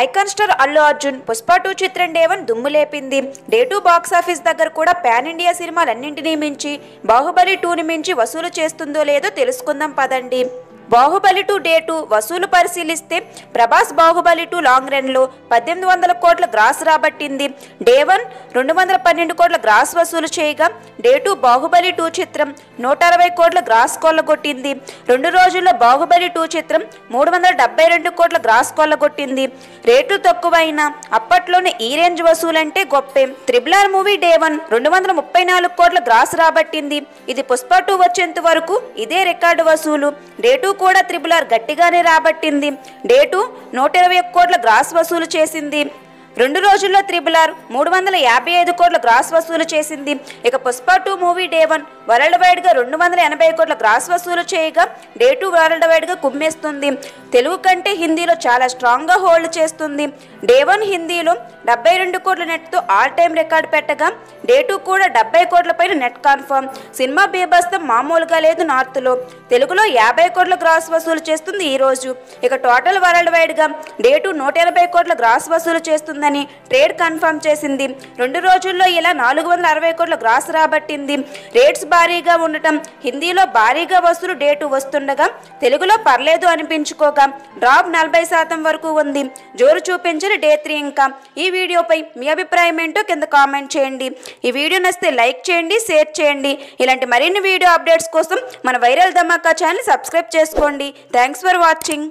Icon star Allu Arjun Pushpa 2 చిత్రం day 1 దుమ్ము లేపింది. డే 2 బాక్స్ ఆఫీస్ దగ్గర కూడా పాన్ ఇండియా సినిమాలన్నింటినీ మించి బాహుబలి 2ని మించి వసూలు చేస్తుందో లేదో తెలుసుకుందాం పదండి. బాహుబలి 2 డే 2 వసూలు పరిశీలిస్తే ప్రభాస్ బాహుబలి 2 లాంగ్ రన్లో 1800 కోట్ల గ్రాస్ రాబట్టింది. డే 1 212 కోట్ల గ్రాస్ వసూలు చేయగా డే 2 బాహుబలి 2 చిత్రం 160 కోట్ల గ్రాస్ కొల్లగొట్టింది. 2 రోజుల్లో బాహుబలి 2 చిత్రం 372 కోట్ల గ్రాస్ కొల్లగొట్టింది. రేట్లు తక్కువైనా అప్పట్లోనే ఈ రేంజ్ వసూలంటే గొప్పే. RRR మూవీ డే 1 234 కోట్ల గ్రాస్ రాబట్టింది. ఇది పుష్ప 2 వచ్చేంత వరకు ఇదే రికార్డు వసూలు. డే 2 కూడా RRR గట్టిగానే రాబట్టింది. డే 2 121 కోట్ల గ్రాస్ వసూలు చేసింది. 2 రోజుల్లో RRR 355 కోట్ల గ్రాస్ వసూలు చేసింది. ఇక పుష్ప 2 మూవీ డే 1 వరల్డ్ వైడ్గా 280 కోట్ల గ్రాస్ వసూలు చేయగా డే 2 వరల్డ్ వైడ్గా కుమ్మేస్తుంది. తెలుగు కంటే హిందీలో చాలా స్ట్రాంగ్గా హోల్డ్ చేస్తుంది. డే 1 హిందీలో 72 కోట్ల నెట్తో ఆల్ టైమ్ రికార్డు పెట్టగా డే 2 కూడా 70 కోట్ల పైన నెట్ కన్ఫర్మ్. సినిమా బీభత్సం మామూలుగా లేదు నార్త్లో. తెలుగులో 50 కోట్ల గ్రాస్ వసూలు చేస్తుంది ఈ రోజు. ఇక టోటల్ వరల్డ్ వైడ్గా డే 2 180 కోట్ల గ్రాస్ వసూలు చేస్తుందని ట్రేడ్ కన్ఫర్మ్ చేసింది. 2 రోజుల్లో ఇలా 460 కోట్ల గ్రాస్ రాబట్టింది. రేట్స్ భారీగా ఉండటం హిందీలో భారీగా వసూలు డే 2 వస్తుండగా తెలుగులో పర్లేదు అనిపించుకోగా డ్రాప్ 40% వరకు ఉంది. జోరు చూపించిన డే 3. ఇంకా ఈ వీడియోపై మీ అభిప్రాయం ఏంటో కింద కామెంట్ చేయండి. ఈ వీడియో నచ్చితే లైక్ చేయండి, షేర్ చేయండి. ఇలాంటి మరిన్ని వీడియో అప్డేట్స్ కోసం మన వైరల్ ధమాకా ఛానల్ సబ్స్క్రైబ్ చేసుకోండి. Thanks for watching.